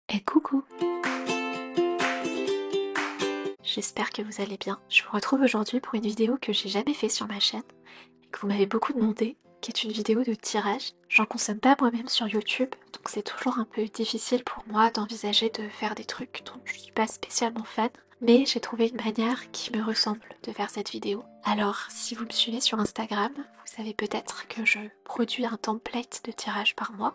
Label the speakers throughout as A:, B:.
A: Et coucou! J'espère que vous allez bien. Je vous retrouve aujourd'hui pour une vidéo que j'ai jamais fait sur ma chaîne et que vous m'avez beaucoup demandé, qui est une vidéo de tirage. J'en consomme pas moi-même sur YouTube, donc c'est toujours un peu difficile pour moi d'envisager de faire des trucs dont je suis pas spécialement fan. Mais j'ai trouvé une manière qui me ressemble de faire cette vidéo. Alors, si vous me suivez sur Instagram, vous savez peut-être que je produis un template de tirage par mois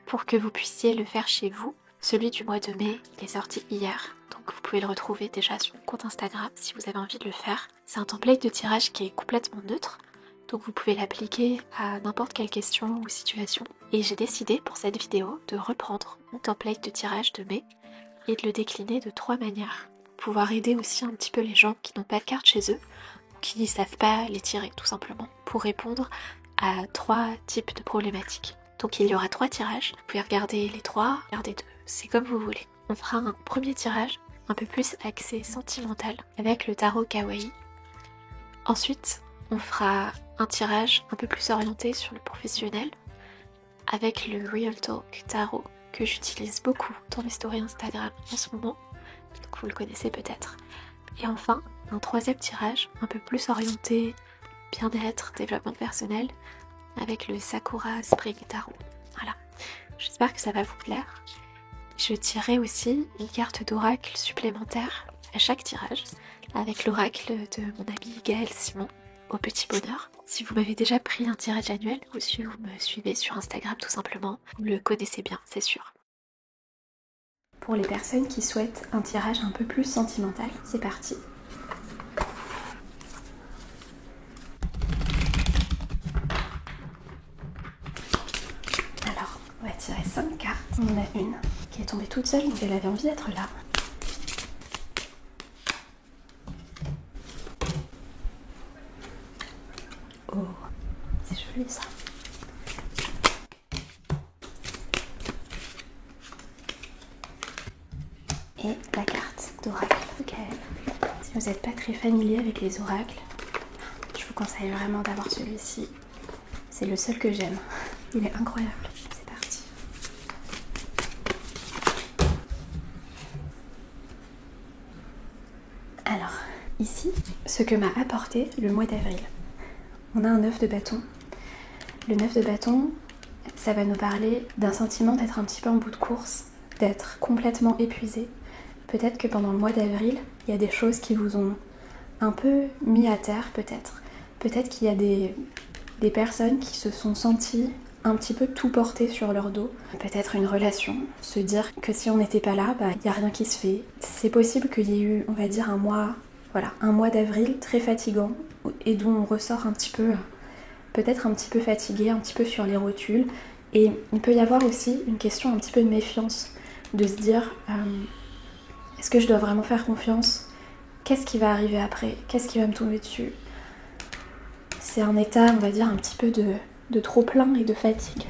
A: pour que vous puissiez le faire chez vous. Celui du mois de mai, il est sorti hier, donc vous pouvez le retrouver déjà sur mon compte Instagram si vous avez envie de le faire. C'est un template de tirage qui est complètement neutre, donc vous pouvez l'appliquer à n'importe quelle question ou situation. Et j'ai décidé pour cette vidéo de reprendre mon template de tirage de mai et de le décliner de 3 manières. Pour pouvoir aider aussi un petit peu les gens qui n'ont pas de carte chez eux, ou qui ne savent pas les tirer tout simplement, pour répondre à 3 types de problématiques. Donc il y aura 3 tirages, vous pouvez regarder les 3, regarder 2, c'est comme vous voulez. On fera un premier tirage un peu plus axé sentimental avec le tarot kawaii. Ensuite, on fera un tirage un peu plus orienté sur le professionnel avec le Real Talk Tarot que j'utilise beaucoup dans mes stories Instagram en ce moment, donc vous le connaissez peut-être. Et enfin, un troisième tirage un peu plus orienté bien-être, développement personnel avec le Sakura Spring Tarot. Voilà, j'espère que ça va vous plaire. Je tirerai aussi une carte d'oracle supplémentaire à chaque tirage avec l'oracle de mon ami Gaël Simon au Petit Bonheur. Si vous m'avez déjà pris un tirage annuel ou si vous me suivez sur Instagram tout simplement, vous le connaissez bien, c'est sûr. Pour les personnes qui souhaitent un tirage un peu plus sentimental, c'est parti. Alors, on va tirer 5 cartes. On en a une qui est tombée toute seule, donc elle avait envie d'être là. Oh, c'est joli ça. Et la carte d'oracle. Ok. Si vous n'êtes pas très familier avec les oracles, je vous conseille vraiment d'avoir celui-ci. C'est le seul que j'aime. Il est incroyable. C'est parti. Alors, ici, ce que m'a apporté le mois d'avril. On a un 9 de bâton. Le 9 de bâton, ça va nous parler d'un sentiment d'être un petit peu en bout de course, d'être complètement épuisé. Peut-être que pendant le mois d'avril, il y a des choses qui vous ont un peu mis à terre, peut-être. Peut-être qu'il y a des personnes qui se sont senties un petit peu tout porter sur leur dos. Peut-être une relation, se dire que si on n'était pas là, il n'y a rien qui se fait. C'est possible qu'il y ait eu, on va dire, un mois d'avril très fatigant et d'où on ressort un petit peu, peut-être un petit peu fatigué, un petit peu sur les rotules. Et il peut y avoir aussi une question un petit peu de méfiance, de se dire est-ce que je dois vraiment faire confiance? Qu'est-ce qui va arriver après? Qu'est-ce qui va me tomber dessus? C'est un état, on va dire, un petit peu de trop-plein et de fatigue.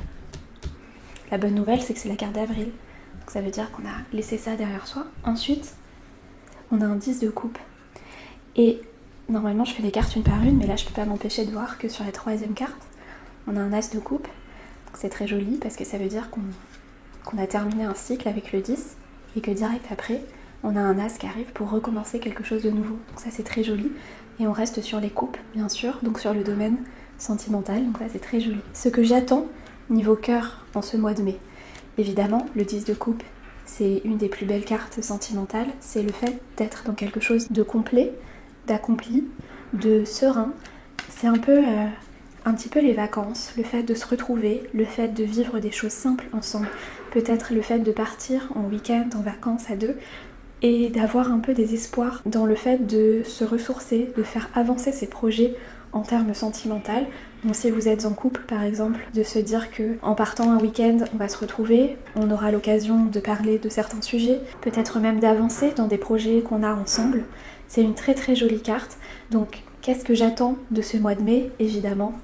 A: La bonne nouvelle, c'est que c'est la carte d'avril. Donc ça veut dire qu'on a laissé ça derrière soi. Ensuite, on a un 10 de coupe. Et normalement, je fais les cartes une par une, mais là, je peux pas m'empêcher de voir que sur la troisième carte, on a un as de coupe. Donc c'est très joli parce que ça veut dire qu'on a terminé un cycle avec le 10 et que direct après, on a un as qui arrive pour recommencer quelque chose de nouveau. Donc ça, c'est très joli. Et on reste sur les coupes, bien sûr, donc sur le domaine sentimental. Donc ça, c'est très joli. Ce que j'attends niveau cœur en ce mois de mai, évidemment, le 10 de coupe, c'est une des plus belles cartes sentimentales. C'est le fait d'être dans quelque chose de complet, d'accompli, de serein. C'est un petit peu les vacances, le fait de se retrouver, le fait de vivre des choses simples ensemble. Peut-être le fait de partir en week-end, en vacances à deux, et d'avoir un peu des espoirs dans le fait de se ressourcer, de faire avancer ses projets en termes sentimentaux. Donc si vous êtes en couple par exemple, de se dire que en partant un week-end, on va se retrouver, on aura l'occasion de parler de certains sujets, peut-être même d'avancer dans des projets qu'on a ensemble. C'est une très très jolie carte. Donc qu'est-ce que j'attends de ce mois de mai? Évidemment,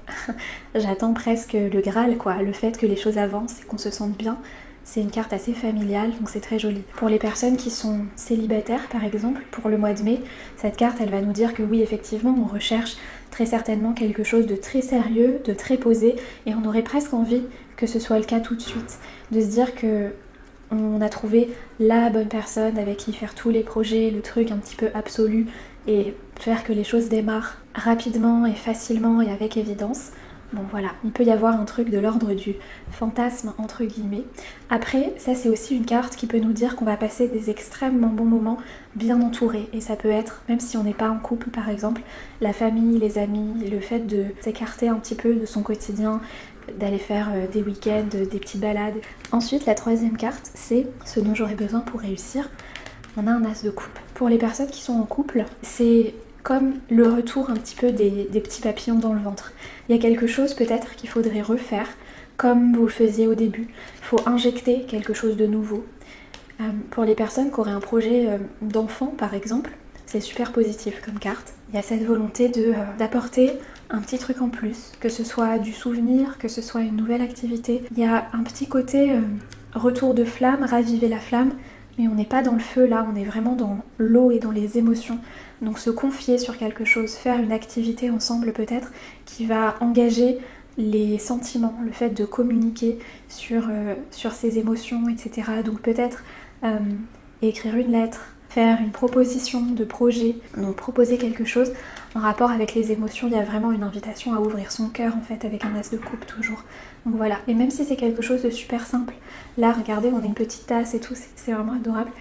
A: j'attends presque le Graal, quoi, le fait que les choses avancent et qu'on se sente bien. C'est une carte assez familiale, donc c'est très joli. Pour les personnes qui sont célibataires, par exemple, pour le mois de mai, cette carte, elle va nous dire que oui, effectivement, on recherche très certainement quelque chose de très sérieux, de très posé, et on aurait presque envie que ce soit le cas tout de suite. De se dire que on a trouvé la bonne personne avec qui faire tous les projets, le truc un petit peu absolu et faire que les choses démarrent rapidement et facilement et avec évidence. Bon voilà, il peut y avoir un truc de l'ordre du fantasme entre guillemets. Après, ça c'est aussi une carte qui peut nous dire qu'on va passer des extrêmement bons moments bien entourés. Et ça peut être, même si on n'est pas en couple par exemple, la famille, les amis, le fait de s'écarter un petit peu de son quotidien, d'aller faire des week-ends, des petites balades. Ensuite, la troisième carte, c'est ce dont j'aurais besoin pour réussir. On a un as de coupe. Pour les personnes qui sont en couple, c'est comme le retour un petit peu des petits papillons dans le ventre. Il y a quelque chose peut-être qu'il faudrait refaire, comme vous le faisiez au début. Il faut injecter quelque chose de nouveau. Pour les personnes qui auraient un projet d'enfant par exemple, c'est super positif comme carte. Il y a cette volonté d'apporter un petit truc en plus, que ce soit du souvenir, que ce soit une nouvelle activité. Il y a un petit côté retour de flamme, raviver la flamme, mais on n'est pas dans le feu là, on est vraiment dans l'eau et dans les émotions. Donc se confier sur quelque chose, faire une activité ensemble peut-être qui va engager les sentiments, le fait de communiquer sur ses émotions, etc. Donc peut-être écrire une lettre, faire une proposition de projet, donc proposer quelque chose en rapport avec les émotions. Il y a vraiment une invitation à ouvrir son cœur en fait avec un as de coupe toujours. Donc voilà, et même si c'est quelque chose de super simple, là regardez on a une petite tasse et tout, c'est vraiment adorable.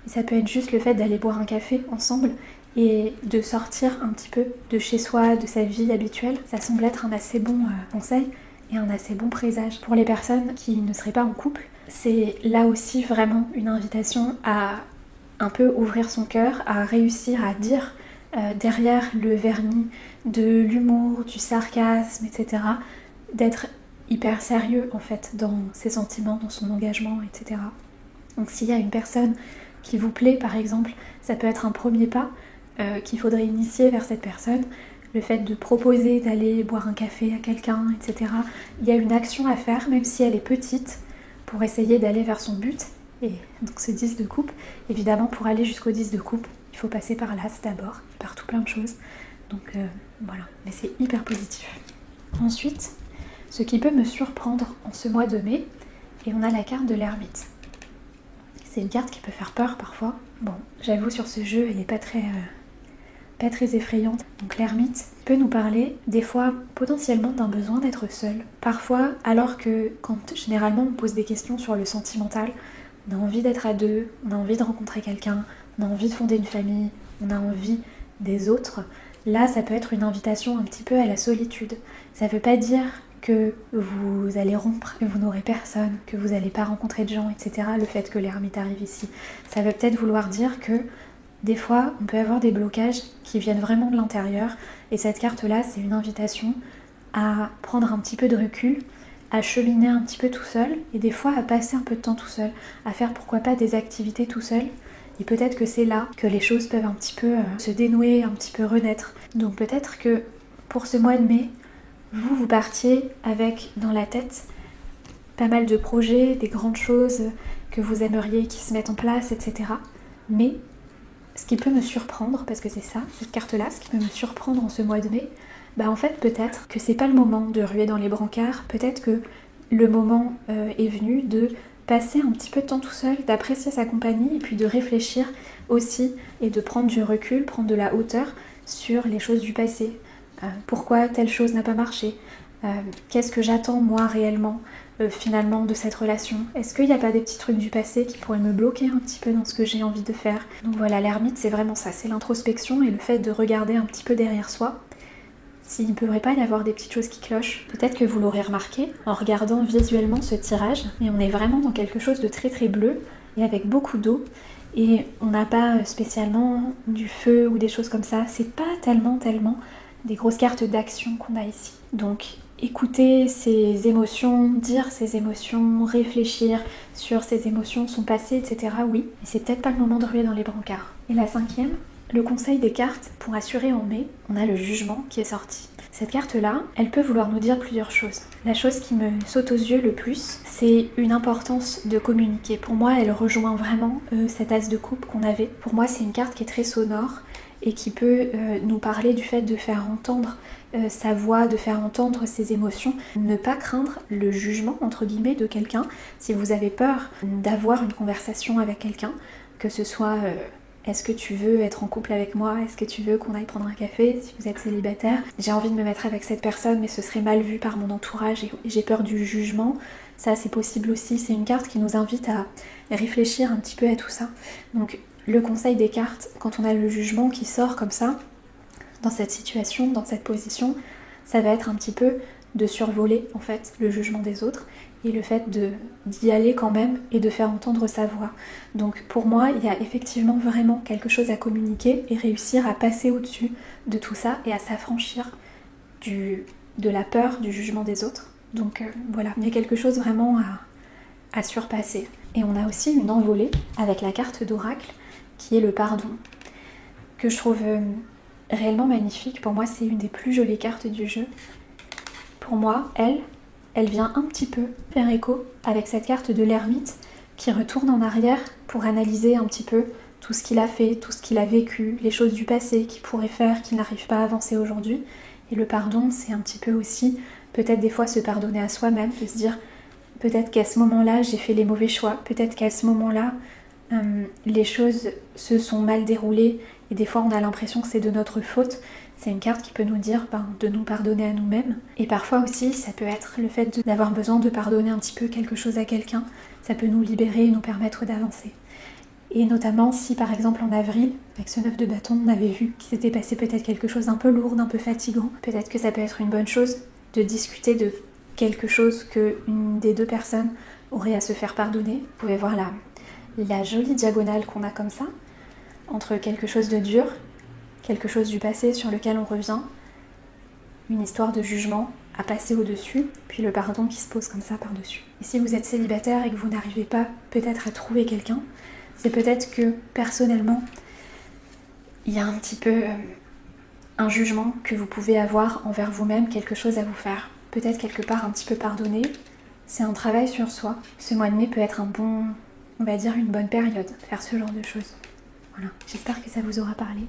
A: Et ça peut être juste le fait d'aller boire un café ensemble et de sortir un petit peu de chez soi, de sa vie habituelle. Ça semble être un assez bon conseil et un assez bon présage. Pour les personnes qui ne seraient pas en couple, c'est là aussi vraiment une invitation à un peu ouvrir son cœur, à réussir à dire derrière le vernis de l'humour, du sarcasme, etc., d'être hyper sérieux en fait dans ses sentiments, dans son engagement, etc. Donc s'il y a une personne qui vous plaît par exemple, ça peut être un premier pas qu'il faudrait initier vers cette personne. Le fait de proposer d'aller boire un café à quelqu'un, etc. Il y a une action à faire, même si elle est petite, pour essayer d'aller vers son but. Et donc ce 10 de coupe, évidemment pour aller jusqu'au 10 de coupe, il faut passer par l'as d'abord, par tout plein de choses. Donc voilà, mais c'est hyper positif. Ensuite, ce qui peut me surprendre en ce mois de mai, et on a la carte de l'ermite. C'est une carte qui peut faire peur parfois. Bon, j'avoue sur ce jeu, elle n'est pas très effrayante. Donc l'ermite peut nous parler des fois potentiellement d'un besoin d'être seul. Parfois, alors que quand généralement on pose des questions sur le sentimental, on a envie d'être à deux, on a envie de rencontrer quelqu'un, on a envie de fonder une famille, on a envie des autres. Là, ça peut être une invitation un petit peu à la solitude. Ça veut pas dire que vous allez rompre, que vous n'aurez personne, que vous n'allez pas rencontrer de gens, etc. Le fait que l'ermite arrive ici. Ça veut peut-être vouloir dire que des fois, on peut avoir des blocages qui viennent vraiment de l'intérieur. Et cette carte-là, c'est une invitation à prendre un petit peu de recul, à cheminer un petit peu tout seul, et des fois à passer un peu de temps tout seul, à faire pourquoi pas des activités tout seul. Et peut-être que c'est là que les choses peuvent un petit peu se dénouer, un petit peu renaître. Donc peut-être que pour ce mois de mai, vous partiez avec dans la tête pas mal de projets, des grandes choses que vous aimeriez qui se mettent en place, etc. Mais ce qui peut me surprendre, parce que c'est ça, cette carte-là, ce qui peut me surprendre en ce mois de mai, bah en fait peut-être que c'est pas le moment de ruer dans les brancards, peut-être que le moment est venu de passer un petit peu de temps tout seul, d'apprécier sa compagnie et puis de réfléchir aussi et de prendre du recul, prendre de la hauteur sur les choses du passé. Pourquoi telle chose n'a pas marché, qu'est-ce que j'attends moi réellement finalement de cette relation, est-ce qu'il n'y a pas des petits trucs du passé qui pourraient me bloquer un petit peu dans ce que j'ai envie de faire. Donc voilà, l'ermite c'est vraiment ça, c'est l'introspection et le fait de regarder un petit peu derrière soi. S'il ne pourrait pas y avoir des petites choses qui clochent, peut-être que vous l'aurez remarqué en regardant visuellement ce tirage, mais on est vraiment dans quelque chose de très très bleu et avec beaucoup d'eau. Et on n'a pas spécialement du feu ou des choses comme ça, c'est pas tellement des grosses cartes d'action qu'on a ici. Donc écouter ses émotions, dire ses émotions, réfléchir sur ses émotions, son passé, etc. Oui, mais c'est peut-être pas le moment de ruer dans les brancards. Et la cinquième, le conseil des cartes pour assurer en mai, on a le jugement qui est sorti. Cette carte-là, elle peut vouloir nous dire plusieurs choses. La chose qui me saute aux yeux le plus, c'est une importance de communiquer. Pour moi, elle rejoint vraiment cet as de coupe qu'on avait. Pour moi, c'est une carte qui est très sonore et qui peut nous parler du fait de faire entendre sa voix, de faire entendre ses émotions. Ne pas craindre le jugement, entre guillemets, de quelqu'un. Si vous avez peur d'avoir une conversation avec quelqu'un, que ce soit est-ce que tu veux être en couple avec moi, est-ce que tu veux qu'on aille prendre un café, si vous êtes célibataire, j'ai envie de me mettre avec cette personne mais ce serait mal vu par mon entourage et j'ai peur du jugement, ça c'est possible aussi. C'est une carte qui nous invite à réfléchir un petit peu à tout ça. Donc le conseil des cartes, quand on a le jugement qui sort comme ça, dans cette situation, dans cette position, ça va être un petit peu de survoler en fait le jugement des autres et le fait d'y aller quand même et de faire entendre sa voix. Donc pour moi, il y a effectivement vraiment quelque chose à communiquer et réussir à passer au-dessus de tout ça et à s'affranchir de la peur du jugement des autres. Donc voilà, il y a quelque chose vraiment à surpasser. Et on a aussi une envolée avec la carte d'oracle qui est le pardon, que je trouve réellement magnifique. Pour moi, c'est une des plus jolies cartes du jeu. Pour moi, elle vient un petit peu faire écho avec cette carte de l'ermite qui retourne en arrière pour analyser un petit peu tout ce qu'il a fait, tout ce qu'il a vécu, les choses du passé qu'il pourrait faire, qu'il n'arrive pas à avancer aujourd'hui. Et le pardon, c'est un petit peu aussi peut-être des fois se pardonner à soi-même, de se dire peut-être qu'à ce moment-là, j'ai fait les mauvais choix, peut-être qu'à ce moment-là, les choses se sont mal déroulées et des fois on a l'impression que c'est de notre faute. C'est une carte qui peut nous dire de nous pardonner à nous-mêmes. Et parfois aussi, ça peut être le fait d'avoir besoin de pardonner un petit peu quelque chose à quelqu'un. Ça peut nous libérer et nous permettre d'avancer. Et notamment si par exemple en avril, avec ce 9 de bâton, on avait vu qu'il s'était passé peut-être quelque chose d'un peu lourd, d'un peu fatigant. Peut-être que ça peut être une bonne chose de discuter de quelque chose qu'une des deux personnes aurait à se faire pardonner. Vous pouvez voir la jolie diagonale qu'on a comme ça, entre quelque chose de dur, quelque chose du passé sur lequel on revient, une histoire de jugement à passer au-dessus, puis le pardon qui se pose comme ça par-dessus. Et si vous êtes célibataire et que vous n'arrivez pas peut-être à trouver quelqu'un, c'est peut-être que personnellement, il y a un petit peu un jugement que vous pouvez avoir envers vous-même, quelque chose à vous faire. Peut-être quelque part un petit peu pardonner. C'est un travail sur soi. Ce mois de mai peut être on va dire une bonne période, faire ce genre de choses. Voilà, j'espère que ça vous aura parlé.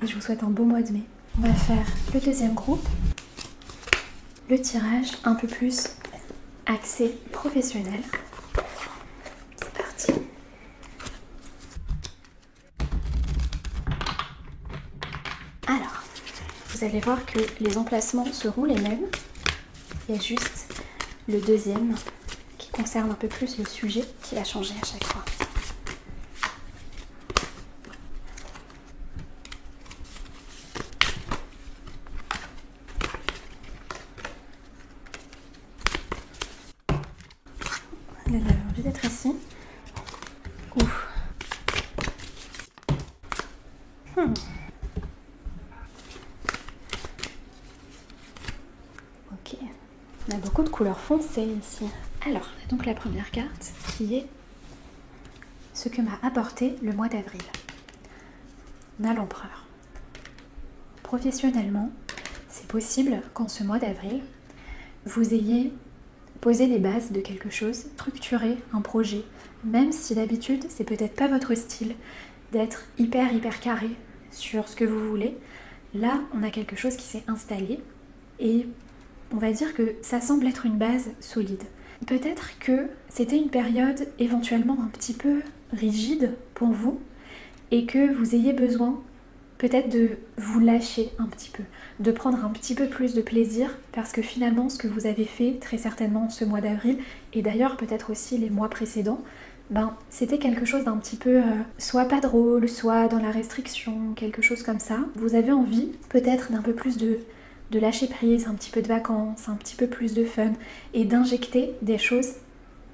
A: Et je vous souhaite un beau mois de mai. On va faire le deuxième groupe, le tirage un peu plus axé professionnel. C'est parti. Alors, vous allez voir que les emplacements seront les mêmes. Il y a juste le deuxième qui concerne un peu plus le sujet qui va changer à chaque fois. Elle avait envie d'être ici. Ouf. Ok. On a beaucoup de couleurs foncées ici. Alors, donc la première carte qui est ce que m'a apporté le mois d'avril. On a l'empereur. Professionnellement, c'est possible qu'en ce mois d'avril, vous ayez posé les bases de quelque chose, structuré un projet, même si d'habitude c'est peut-être pas votre style d'être hyper carré sur ce que vous voulez. Là, on a quelque chose qui s'est installé et on va dire que ça semble être une base solide. Peut-être que c'était une période éventuellement un petit peu rigide pour vous et que vous ayez besoin peut-être de vous lâcher un petit peu, de prendre un petit peu plus de plaisir parce que finalement ce que vous avez fait très certainement ce mois d'avril et d'ailleurs peut-être aussi les mois précédents, c'était quelque chose d'un petit peu soit pas drôle, soit dans la restriction, quelque chose comme ça. Vous avez envie peut-être d'un peu plus de lâcher prise, un petit peu de vacances, un petit peu plus de fun et d'injecter des choses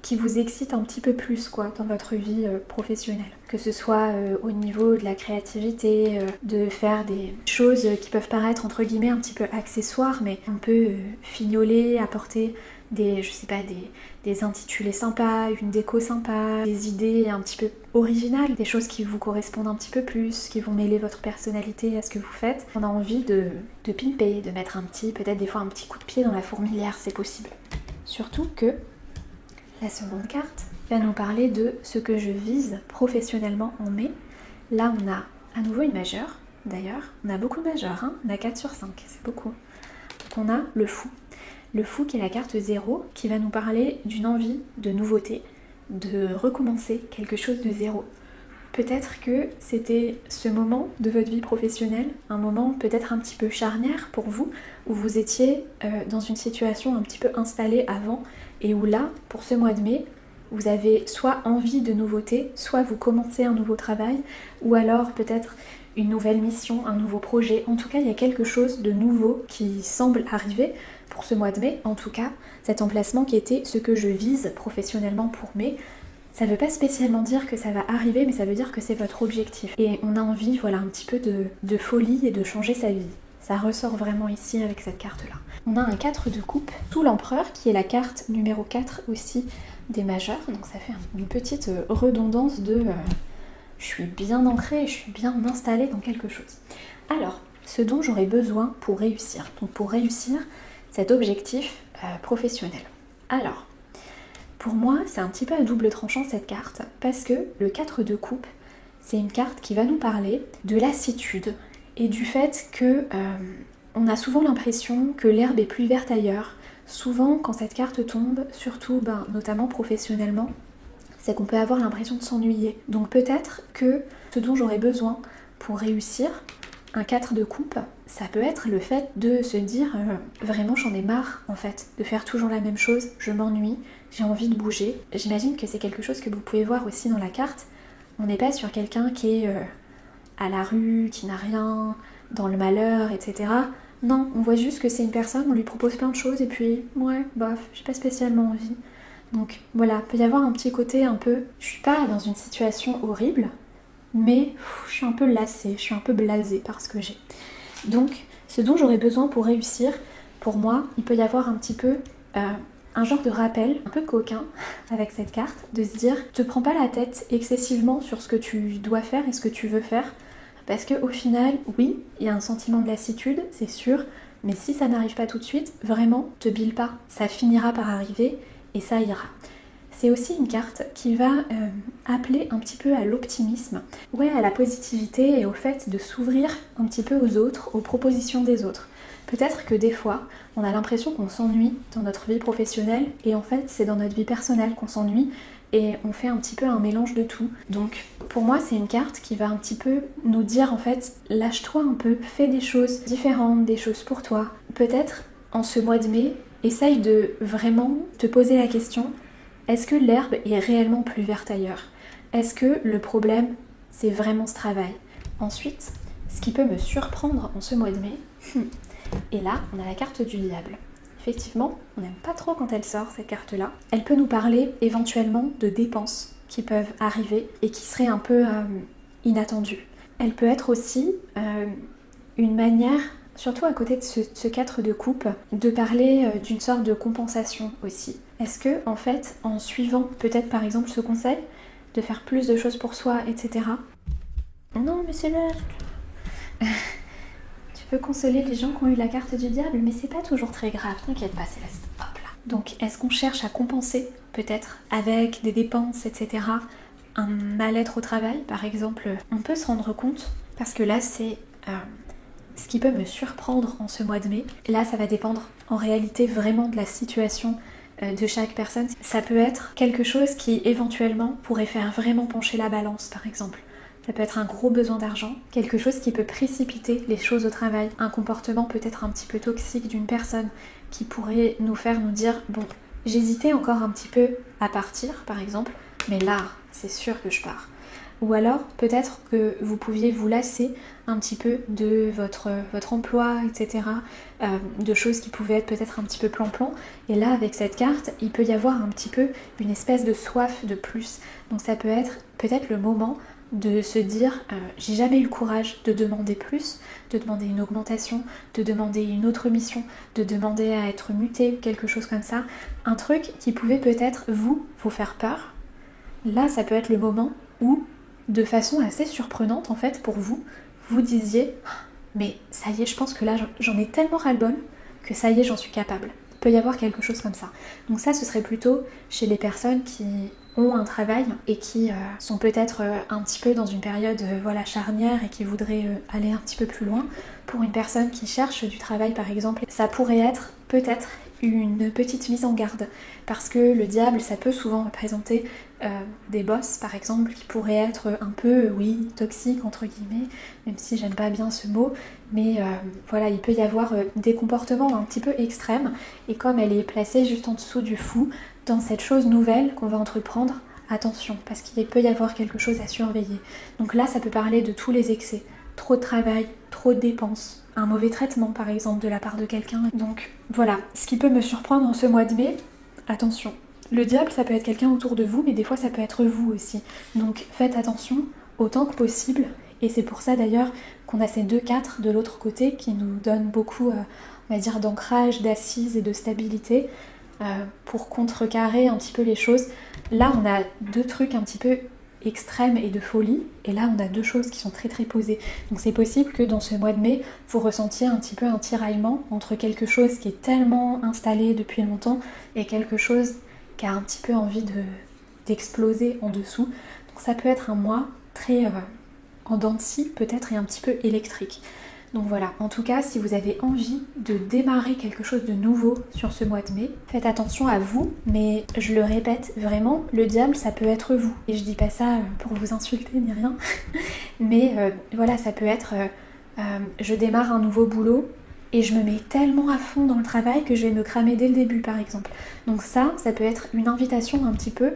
A: qui vous excitent un petit peu plus dans votre vie professionnelle. Que ce soit au niveau de la créativité, de faire des choses qui peuvent paraître entre guillemets un petit peu accessoires, mais un peu fignolées, apporter des intitulés sympas, une déco sympa, des idées un petit peu originales, des choses qui vous correspondent un petit peu plus, qui vont mêler votre personnalité à ce que vous faites. On a envie de pimper, de mettre peut-être des fois un petit coup de pied dans la fourmilière, c'est possible. Surtout que la seconde carte va nous parler de ce que je vise professionnellement en mai. Là, on a à nouveau une majeure d'ailleurs. On a beaucoup de majeurs, hein, on a 4 sur 5, c'est beaucoup. Donc on a le fou. Le fou qui est la carte 0, qui va nous parler d'une envie de nouveauté, de recommencer quelque chose de zéro. Peut-être que c'était ce moment de votre vie professionnelle, un moment peut-être un petit peu charnière pour vous, où vous étiez dans une situation un petit peu installée avant, et où là, pour ce mois de mai, vous avez soit envie de nouveauté, soit vous commencez un nouveau travail, ou alors peut-être une nouvelle mission, un nouveau projet. En tout cas, il y a quelque chose de nouveau qui semble arriver pour ce mois de mai. En tout cas, cet emplacement qui était ce que je vise professionnellement pour mai, ça ne veut pas spécialement dire que ça va arriver, mais ça veut dire que c'est votre objectif. Et on a envie, voilà, un petit peu de folie et de changer sa vie. Ça ressort vraiment ici avec cette carte-là. On a un 4 de coupe sous l'empereur, qui est la carte numéro 4 aussi des majeurs. Donc ça fait une petite redondance de je suis bien ancrée, je suis bien installée dans quelque chose. Alors, ce dont j'aurais besoin pour réussir. Donc pour réussir cet objectif professionnel. Alors, pour moi, c'est un petit peu à double tranchant cette carte, parce que le 4 de coupe, c'est une carte qui va nous parler de lassitude et du fait que on a souvent l'impression que l'herbe est plus verte ailleurs. Souvent, quand cette carte tombe, surtout notamment professionnellement, c'est qu'on peut avoir l'impression de s'ennuyer. Donc peut-être que ce dont j'aurais besoin pour réussir un 4 de coupe, ça peut être le fait de se dire vraiment j'en ai marre en fait de faire toujours la même chose, je m'ennuie, j'ai envie de bouger. J'imagine que c'est quelque chose que vous pouvez voir aussi dans la carte. On n'est pas sur quelqu'un qui est à la rue, qui n'a rien, dans le malheur, etc. Non, on voit juste que c'est une personne, on lui propose plein de choses et puis ouais, bof, j'ai pas spécialement envie. Donc voilà, peut y avoir un petit côté un peu, je suis pas dans une situation horrible, mais je suis un peu lassée, je suis un peu blasée par ce que j'ai. Donc, ce dont j'aurais besoin pour réussir, pour moi, il peut y avoir un petit peu un genre de rappel, un peu coquin avec cette carte, de se dire, te prends pas la tête excessivement sur ce que tu dois faire et ce que tu veux faire, parce qu'au final, oui, il y a un sentiment de lassitude, c'est sûr, mais si ça n'arrive pas tout de suite, vraiment, te bile pas, ça finira par arriver et ça ira. C'est aussi une carte qui va appeler un petit peu à l'optimisme, ouais, à la positivité et au fait de s'ouvrir un petit peu aux autres, aux propositions des autres. Peut-être que des fois, on a l'impression qu'on s'ennuie dans notre vie professionnelle et en fait, c'est dans notre vie personnelle qu'on s'ennuie et on fait un petit peu un mélange de tout. Donc, pour moi, c'est une carte qui va un petit peu nous dire en fait, lâche-toi un peu, fais des choses différentes, des choses pour toi. Peut-être, en ce mois de mai, essaye de vraiment te poser la question, est-ce que l'herbe est réellement plus verte ailleurs? Est-ce que le problème, c'est vraiment ce travail? Ensuite, ce qui peut me surprendre en ce mois de mai, et là, on a la carte du diable. Effectivement, on n'aime pas trop quand elle sort, cette carte-là. Elle peut nous parler éventuellement de dépenses qui peuvent arriver et qui seraient un peu inattendues. Elle peut être aussi une manière, surtout à côté de ce 4 de coupe, de parler d'une sorte de compensation aussi. Est-ce que, en fait, en suivant peut-être par exemple ce conseil, de faire plus de choses pour soi, etc. Non, mais c'est là. Tu peux consoler les gens qui ont eu la carte du diable, mais c'est pas toujours très grave, t'inquiète pas, Céleste. Hop là. Donc, est-ce qu'on cherche à compenser, peut-être, avec des dépenses, etc., un mal-être au travail, par exemple? On peut se rendre compte, parce que là, c'est ce qui peut me surprendre en ce mois de mai. Là, ça va dépendre en réalité vraiment de la situation de chaque personne. Ça peut être quelque chose qui éventuellement pourrait faire vraiment pencher la balance, par exemple. Ça peut être un gros besoin d'argent, quelque chose qui peut précipiter les choses au travail, un comportement peut-être un petit peu toxique d'une personne qui pourrait nous faire nous dire « Bon, j'hésitais encore un petit peu à partir, par exemple, mais là, c'est sûr que je pars. » Ou alors, peut-être que vous pouviez vous lasser un petit peu de votre emploi, etc. De choses qui pouvaient être peut-être un petit peu plan-plan. Et là, avec cette carte, il peut y avoir un petit peu une espèce de soif de plus. Donc ça peut être peut-être le moment de se dire j'ai jamais eu le courage de demander plus, de demander une augmentation, de demander une autre mission, de demander à être muté, quelque chose comme ça. Un truc qui pouvait peut-être vous faire peur. Là, ça peut être le moment où, de façon assez surprenante en fait pour vous, vous disiez mais ça y est, je pense que là j'en ai tellement ras-le-bol que ça y est, j'en suis capable. Il peut y avoir quelque chose comme ça. Donc ça, ce serait plutôt chez les personnes qui ont un travail et qui sont peut-être un petit peu dans une période voilà, charnière et qui voudraient aller un petit peu plus loin. Pour une personne qui cherche du travail par exemple, ça pourrait être peut-être une petite mise en garde parce que le diable ça peut souvent représenter des boss par exemple qui pourraient être un peu oui toxiques entre guillemets, même si j'aime pas bien ce mot, mais voilà, il peut y avoir des comportements un petit peu extrêmes et comme elle est placée juste en dessous du fou dans cette chose nouvelle qu'on va entreprendre, attention parce qu'il peut y avoir quelque chose à surveiller. Donc là ça peut parler de tous les excès, trop de travail, trop de dépenses, un mauvais traitement par exemple de la part de quelqu'un. Donc voilà, ce qui peut me surprendre en ce mois de mai, attention. Le diable ça peut être quelqu'un autour de vous mais des fois ça peut être vous aussi. Donc faites attention autant que possible et c'est pour ça d'ailleurs qu'on a ces 2-4 de l'autre côté qui nous donnent beaucoup on va dire d'ancrage, d'assise et de stabilité pour contrecarrer un petit peu les choses. Là on a 2 trucs un petit peu extrême et de folie, et là on a 2 choses qui sont très très posées. Donc c'est possible que dans ce mois de mai, vous ressentiez un petit peu un tiraillement entre quelque chose qui est tellement installé depuis longtemps et quelque chose qui a un petit peu envie d'exploser en dessous. Donc ça peut être un mois très en dents de scie peut-être et un petit peu électrique. Donc voilà, en tout cas, si vous avez envie de démarrer quelque chose de nouveau sur ce mois de mai, faites attention à vous, mais je le répète vraiment, le diable ça peut être vous. Et je dis pas ça pour vous insulter ni rien, mais voilà, ça peut être je démarre un nouveau boulot et je me mets tellement à fond dans le travail que je vais me cramer dès le début par exemple. Donc ça peut être une invitation un petit peu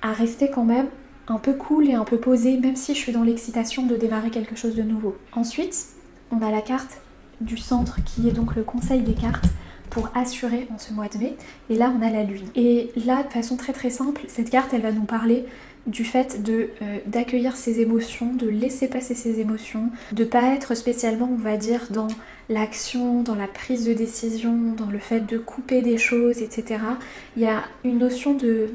A: à rester quand même un peu cool et un peu posé, même si je suis dans l'excitation de démarrer quelque chose de nouveau. Ensuite, on a la carte du centre qui est donc le conseil des cartes pour assurer en ce mois de mai. Et là, on a la lune. Et là, de façon très très simple, cette carte, elle va nous parler du fait d'accueillir ses émotions, de laisser passer ses émotions, de pas être spécialement, on va dire, dans l'action, dans la prise de décision, dans le fait de couper des choses, etc. Il y a une notion de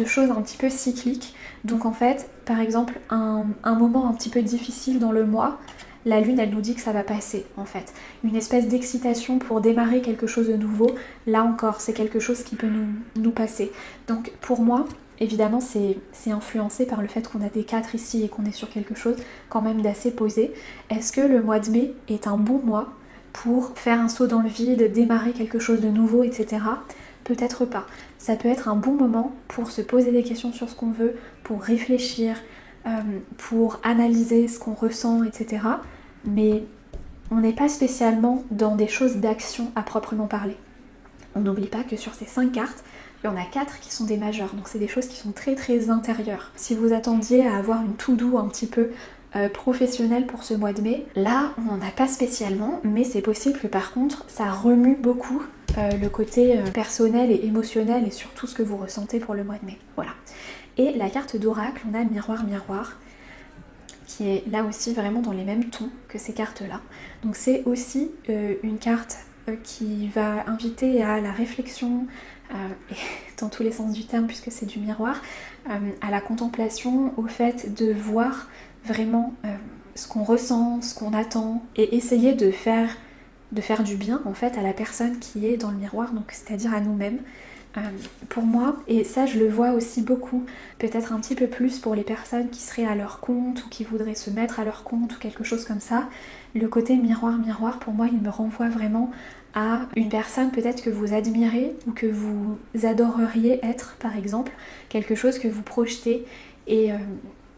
A: choses un petit peu cycliques. Donc en fait, par exemple, un moment un petit peu difficile dans le mois, la lune, elle nous dit que ça va passer, en fait. Une espèce d'excitation pour démarrer quelque chose de nouveau, là encore, c'est quelque chose qui peut nous passer. Donc pour moi, évidemment, c'est influencé par le fait qu'on a des 4 ici et qu'on est sur quelque chose quand même d'assez posé. Est-ce que le mois de mai est un bon mois pour faire un saut dans le vide, démarrer quelque chose de nouveau, etc. Peut-être pas. Ça peut être un bon moment pour se poser des questions sur ce qu'on veut, pour réfléchir, pour analyser ce qu'on ressent, etc. Mais on n'est pas spécialement dans des choses d'action à proprement parler. On n'oublie pas que sur ces 5 cartes, il y en a 4 qui sont des majeures, donc c'est des choses qui sont très très intérieures. Si vous attendiez à avoir une to-do un petit peu professionnelle pour ce mois de mai, là on n'en a pas spécialement, mais c'est possible que par contre ça remue beaucoup le côté personnel et émotionnel et surtout ce que vous ressentez pour le mois de mai. Voilà. Et la carte d'oracle, on a miroir miroir, qui est là aussi vraiment dans les mêmes tons que ces cartes-là. Donc c'est aussi une carte qui va inviter à la réflexion, et dans tous les sens du terme puisque c'est du miroir, à la contemplation, au fait de voir vraiment ce qu'on ressent, ce qu'on attend, et essayer de faire du bien en fait à la personne qui est dans le miroir, donc c'est-à-dire à nous-mêmes. Pour moi, et ça je le vois aussi beaucoup, peut-être un petit peu plus pour les personnes qui seraient à leur compte ou qui voudraient se mettre à leur compte ou quelque chose comme ça, le côté miroir pour moi il me renvoie vraiment à une personne peut-être que vous admirez ou que vous adoreriez être par exemple, quelque chose que vous projetez et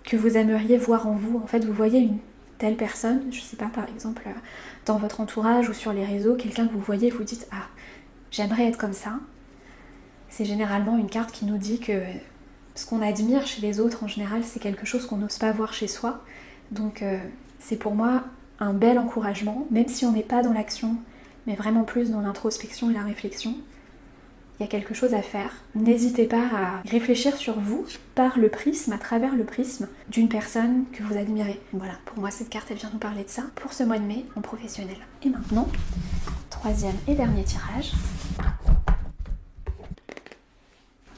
A: que vous aimeriez voir en vous. En fait vous voyez une telle personne, je sais pas, par exemple dans votre entourage ou sur les réseaux, quelqu'un que vous voyez et vous dites ah j'aimerais être comme ça. C'est généralement une carte qui nous dit que ce qu'on admire chez les autres en général, c'est quelque chose qu'on n'ose pas voir chez soi. Donc c'est pour moi un bel encouragement, même si on n'est pas dans l'action, mais vraiment plus dans l'introspection et la réflexion. Il y a quelque chose à faire. N'hésitez pas à réfléchir sur vous par le prisme, à travers le prisme d'une personne que vous admirez. Voilà, pour moi cette carte elle vient nous parler de ça pour ce mois de mai en professionnel. Et maintenant, 3e et dernier tirage.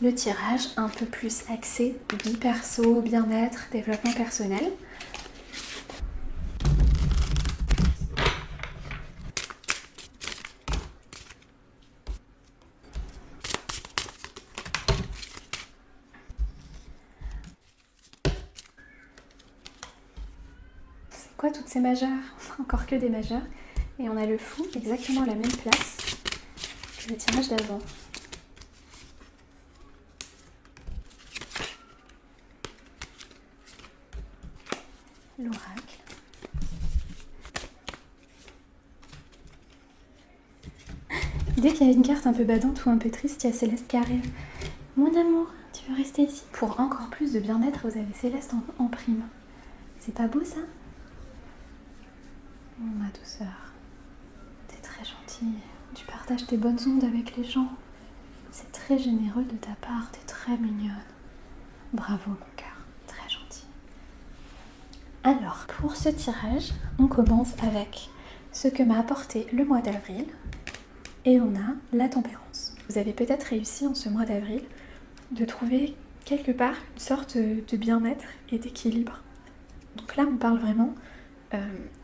A: Le tirage un peu plus axé vie perso, bien-être, développement personnel. Pourquoi toutes ces majeures? Encore que des majeures. Et on a le fou exactement à la même place que le tirage d'avant. L'oracle. Dès qu'il y a une carte un peu badante ou un peu triste, il y a Céleste qui arrive. Mon amour, tu veux rester ici? Pour encore plus de bien-être, vous avez Céleste en prime. C'est pas beau ça? Oh, ma douceur, t'es très gentille. Tu partages tes bonnes ondes avec les gens. C'est très généreux de ta part, t'es très mignonne. Bravo mon cœur, très gentil. Alors, pour ce tirage, on commence avec ce que m'a apporté le mois d'avril. Et on a la tempérance. Vous avez peut-être réussi en ce mois d'avril de trouver quelque part une sorte de bien-être et d'équilibre. Donc là, on parle vraiment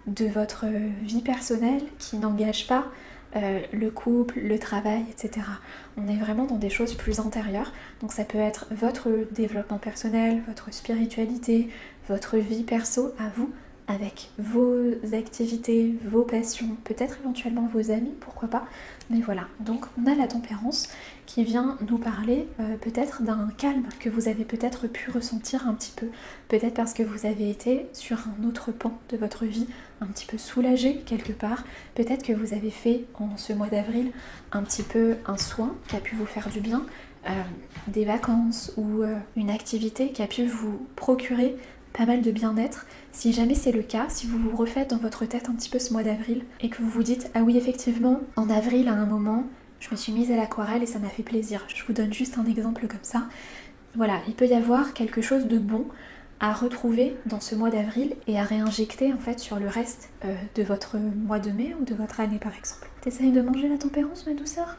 A: de votre vie personnelle qui n'engage pas le couple, le travail, etc. On est vraiment dans des choses plus intérieures. Donc ça peut être votre développement personnel, votre spiritualité, votre vie perso à vous, avec vos activités, vos passions, peut-être éventuellement vos amis, pourquoi pas. Mais voilà, donc on a la tempérance qui vient nous parler peut-être d'un calme que vous avez peut-être pu ressentir un petit peu. Peut-être parce que vous avez été sur un autre pan de votre vie, un petit peu soulagé quelque part. Peut-être que vous avez fait en ce mois d'avril un petit peu un soin qui a pu vous faire du bien, des vacances ou une activité qui a pu vous procurer pas mal de bien-être. Si jamais c'est le cas, si vous vous refaites dans votre tête un petit peu ce mois d'avril et que vous vous dites ah oui effectivement en avril à un moment je me suis mise à l'aquarelle et ça m'a fait plaisir, je vous donne juste un exemple comme ça, voilà, il peut y avoir quelque chose de bon à retrouver dans ce mois d'avril et à réinjecter en fait sur le reste de votre mois de mai ou de votre année par exemple. T'essayes de manger la tempérance ma douceur?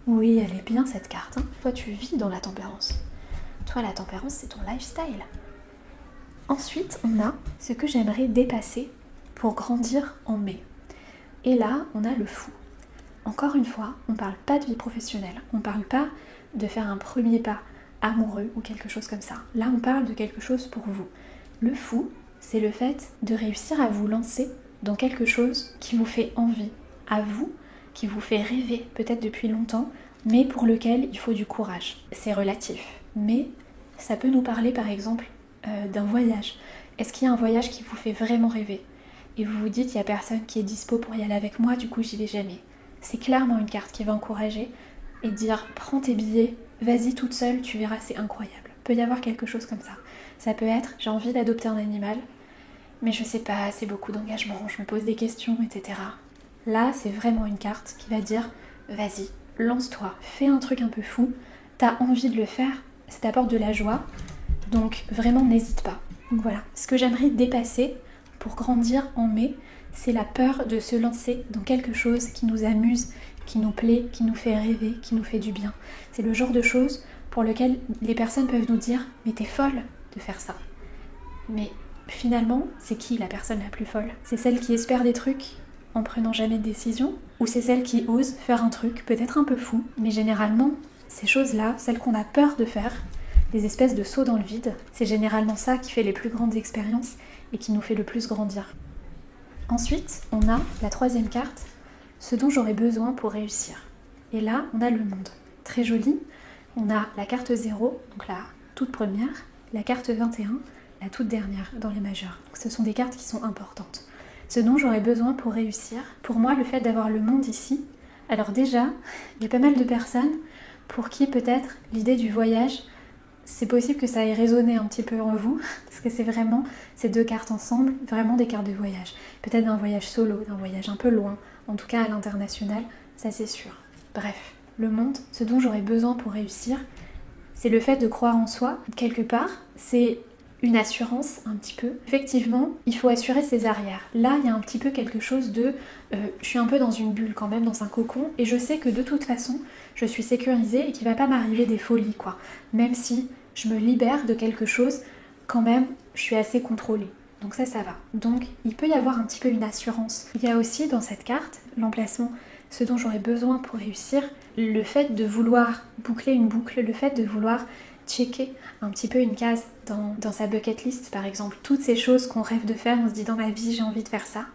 A: Oui, elle est bien cette carte, hein. Toi tu vis dans la tempérance. Toi la tempérance c'est ton lifestyle. Ensuite, on a ce que j'aimerais dépasser pour grandir en mai. Et là, on a le fou. Encore une fois, on ne parle pas de vie professionnelle, on ne parle pas de faire un premier pas amoureux ou quelque chose comme ça. Là, on parle de quelque chose pour vous. Le fou, c'est le fait de réussir à vous lancer dans quelque chose qui vous fait envie, à vous, qui vous fait rêver peut-être depuis longtemps, mais pour lequel il faut du courage. C'est relatif, mais ça peut nous parler par exemple d'un voyage. Est-ce qu'il y a un voyage qui vous fait vraiment rêver et vous vous dites il n'y a personne qui est dispo pour y aller avec moi, du coup j'y vais jamais? C'est clairement une carte qui va encourager et dire prends tes billets, vas-y toute seule, tu verras, c'est incroyable. Il peut y avoir quelque chose comme ça. Ça peut être j'ai envie d'adopter un animal mais je sais pas, c'est beaucoup d'engagement, je me pose des questions, etc. Là c'est vraiment une carte qui va dire vas-y, lance-toi, fais un truc un peu fou, t'as envie de le faire, ça t'apporte de la joie. Donc vraiment n'hésite pas. Donc voilà, ce que j'aimerais dépasser pour grandir en mai, c'est la peur de se lancer dans quelque chose qui nous amuse, qui nous plaît, qui nous fait rêver, qui nous fait du bien. C'est le genre de choses pour lequel les personnes peuvent nous dire « mais t'es folle de faire ça ». Mais finalement, c'est qui la personne la plus folle? C'est celle qui espère des trucs en prenant jamais de décision? Ou c'est celle qui ose faire un truc peut-être un peu fou? Mais généralement, ces choses-là, celles qu'on a peur de faire, des espèces de sauts dans le vide, c'est généralement ça qui fait les plus grandes expériences et qui nous fait le plus grandir. Ensuite, on a la troisième carte, ce dont j'aurais besoin pour réussir. Et là, on a le monde. Très joli. On a la carte 0, donc la toute première, la carte 21, la toute dernière dans les majeures. Donc ce sont des cartes qui sont importantes. Ce dont j'aurais besoin pour réussir, pour moi, le fait d'avoir le monde ici, alors déjà, il y a pas mal de personnes pour qui peut-être l'idée du voyage, c'est possible que ça ait résonné un petit peu en vous, parce que c'est vraiment ces deux cartes ensemble, vraiment des cartes de voyage. Peut-être d'un voyage solo, d'un voyage un peu loin, en tout cas à l'international, ça c'est sûr. Bref, le monde, ce dont j'aurais besoin pour réussir, c'est le fait de croire en soi, quelque part, c'est une assurance un petit peu. Effectivement, il faut assurer ses arrières. Là, il y a un petit peu quelque chose de... je suis un peu dans une bulle quand même, dans un cocon, et je sais que de toute façon, je suis sécurisée et qu'il va pas m'arriver des folies, quoi. Même si je me libère de quelque chose, quand même, je suis assez contrôlée. Donc ça va. Donc, il peut y avoir un petit peu une assurance. Il y a aussi dans cette carte, l'emplacement, ce dont j'aurais besoin pour réussir, le fait de vouloir boucler une boucle, le fait de vouloir checker un petit peu une case dans sa bucket list, par exemple, toutes ces choses qu'on rêve de faire, on se dit dans ma vie j'ai envie de faire ça,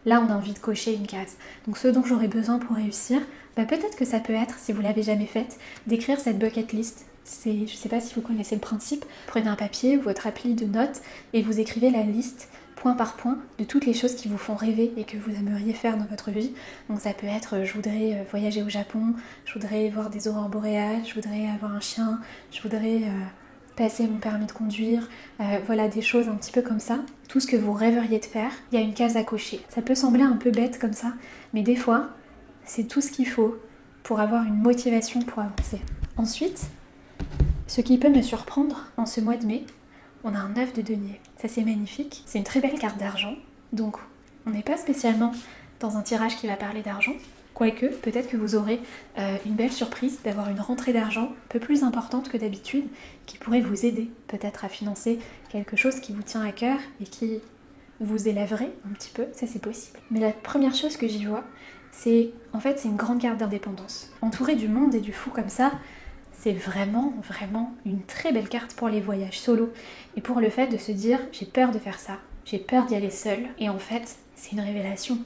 A: là on a envie de cocher une case. Donc ce dont j'aurais besoin pour réussir, peut-être que ça peut être, si vous l'avez jamais faite, d'écrire cette bucket list. Je ne sais pas si vous connaissez le principe, prenez un papier ou votre appli de notes et vous écrivez la liste point par point de toutes les choses qui vous font rêver et que vous aimeriez faire dans votre vie. Donc ça peut être je voudrais voyager au Japon, je voudrais voir des aurores boréales, je voudrais avoir un chien, je voudrais passer mon permis de conduire, voilà des choses un petit peu comme ça. Tout ce que vous rêveriez de faire, il y a une case à cocher. Ça peut sembler un peu bête comme ça, mais des fois, c'est tout ce qu'il faut pour avoir une motivation pour avancer. Ensuite, ce qui peut me surprendre en ce mois de mai, on a un œuf de denier. Ça c'est magnifique, c'est une très belle carte d'argent, donc on n'est pas spécialement dans un tirage qui va parler d'argent, quoique peut-être que vous aurez une belle surprise d'avoir une rentrée d'argent un peu plus importante que d'habitude, qui pourrait vous aider peut-être à financer quelque chose qui vous tient à cœur et qui vous élèverait un petit peu, ça c'est possible. Mais la première chose que j'y vois, c'est une grande carte d'indépendance. Entourée du monde et du fou comme ça, c'est vraiment une très belle carte pour les voyages solo et pour le fait de se dire j'ai peur de faire ça, j'ai peur d'y aller seule et en fait c'est une révélation.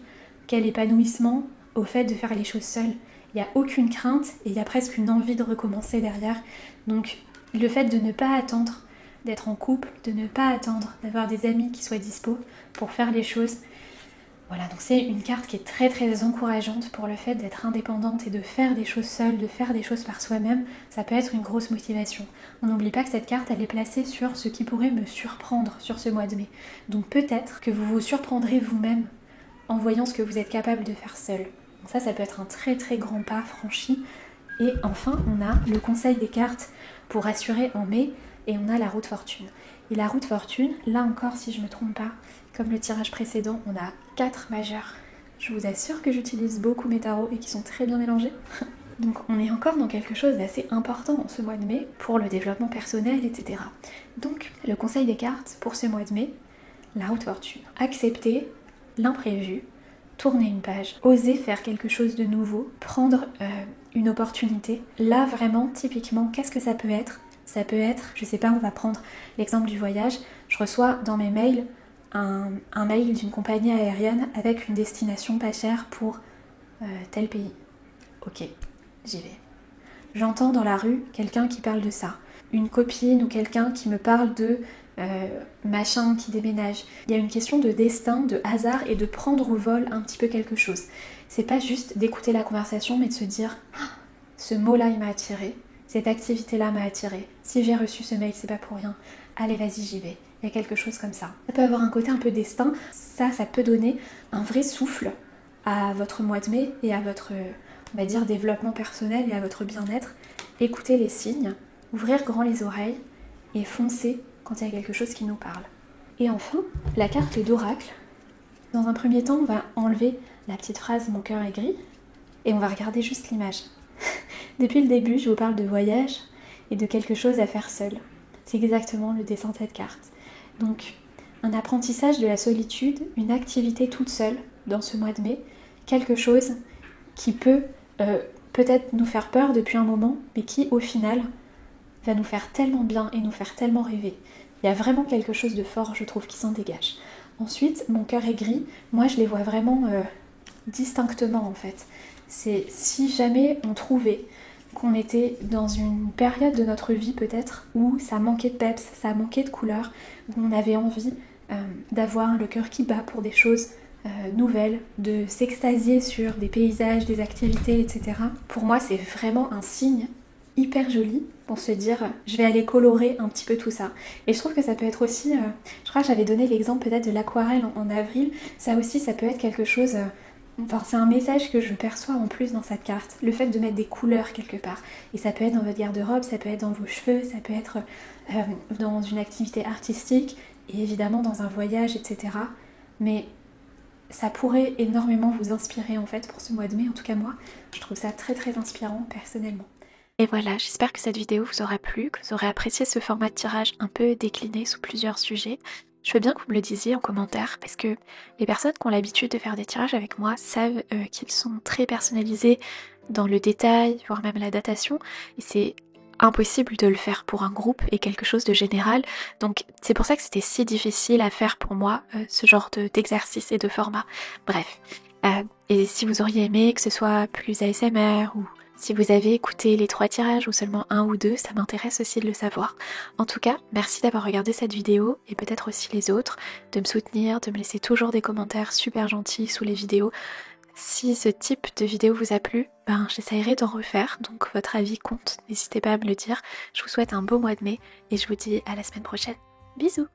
A: Quel épanouissement au fait de faire les choses seule. Il n'y a aucune crainte et il y a presque une envie de recommencer derrière. Donc le fait de ne pas attendre d'être en couple, de ne pas attendre d'avoir des amis qui soient dispo pour faire les choses. Voilà, donc c'est une carte qui est très très encourageante pour le fait d'être indépendante et de faire des choses seule, de faire des choses par soi-même. Ça peut être une grosse motivation. On n'oublie pas que cette carte, elle est placée sur ce qui pourrait me surprendre sur ce mois de mai. Donc peut-être que vous vous surprendrez vous-même en voyant ce que vous êtes capable de faire seul. Donc ça peut être un très très grand pas franchi. Et enfin, on a le conseil des cartes pour assurer en mai et on a la roue de fortune. Et la roue de fortune, là encore si je ne me trompe pas, comme le tirage précédent, on a 4 majeurs. Je vous assure que j'utilise beaucoup mes tarots et qui sont très bien mélangés. Donc on est encore dans quelque chose d'assez important en ce mois de mai pour le développement personnel, etc. Donc le conseil des cartes pour ce mois de mai, la roue de fortune. Accepter l'imprévu, tourner une page, oser faire quelque chose de nouveau, prendre une opportunité. Là vraiment, typiquement, qu'est-ce que ça peut être ? Ça peut être, je sais pas, on va prendre l'exemple du voyage, je reçois dans mes mails un mail d'une compagnie aérienne avec une destination pas chère pour tel pays. Ok, j'y vais. J'entends dans la rue quelqu'un qui parle de ça. Une copine ou quelqu'un qui me parle de machin qui déménage. Il y a une question de destin, de hasard et de prendre au vol un petit peu quelque chose. C'est pas juste d'écouter la conversation mais de se dire ce mot-là il m'a attiré, cette activité-là m'a attiré. Si j'ai reçu ce mail c'est pas pour rien. Allez vas-y j'y vais. Il y a quelque chose comme ça. Ça peut avoir un côté un peu destin. Ça peut donner un vrai souffle à votre mois de mai et à votre, on va dire, développement personnel et à votre bien-être. Écoutez les signes, ouvrir grand les oreilles et foncer quand il y a quelque chose qui nous parle. Et enfin, la carte d'oracle. Dans un premier temps, on va enlever la petite phrase « mon cœur est gris » et on va regarder juste l'image. Depuis le début, je vous parle de voyage et de quelque chose à faire seul. C'est exactement le dessin de cette carte. Donc, un apprentissage de la solitude, une activité toute seule dans ce mois de mai, quelque chose qui peut peut-être nous faire peur depuis un moment, mais qui au final va nous faire tellement bien et nous faire tellement rêver. Il y a vraiment quelque chose de fort, je trouve, qui s'en dégage. Ensuite, mon cœur est gris, moi je les vois vraiment distinctement en fait. C'est si jamais on trouvait qu'on était dans une période de notre vie peut-être où ça manquait de peps, ça manquait de couleurs, où on avait envie d'avoir le cœur qui bat pour des choses nouvelles, de s'extasier sur des paysages, des activités, etc. Pour moi, c'est vraiment un signe hyper joli pour se dire je vais aller colorer un petit peu tout ça. Et je trouve que ça peut être aussi, je crois que j'avais donné l'exemple peut-être de l'aquarelle en avril, ça aussi ça peut être quelque chose... Enfin, c'est un message que je perçois en plus dans cette carte, le fait de mettre des couleurs quelque part. Et ça peut être dans votre garde-robe, ça peut être dans vos cheveux, ça peut être dans une activité artistique, et évidemment dans un voyage, etc. Mais ça pourrait énormément vous inspirer en fait pour ce mois de mai, en tout cas moi, je trouve ça très très inspirant personnellement. Et voilà, j'espère que cette vidéo vous aura plu, que vous aurez apprécié ce format de tirage un peu décliné sous plusieurs sujets. Je veux bien que vous me le disiez en commentaire parce que les personnes qui ont l'habitude de faire des tirages avec moi savent qu'ils sont très personnalisés dans le détail, voire même la datation. Et c'est impossible de le faire pour un groupe et quelque chose de général. Donc c'est pour ça que c'était si difficile à faire pour moi, ce genre d'exercice et de format. Bref. Et si vous auriez aimé que ce soit plus ASMR ou si vous avez écouté les 3 tirages ou seulement 1 ou 2, ça m'intéresse aussi de le savoir. En tout cas, merci d'avoir regardé cette vidéo et peut-être aussi les autres, de me soutenir, de me laisser toujours des commentaires super gentils sous les vidéos. Si ce type de vidéo vous a plu, j'essaierai d'en refaire, donc votre avis compte, n'hésitez pas à me le dire. Je vous souhaite un beau mois de mai et je vous dis à la semaine prochaine. Bisous!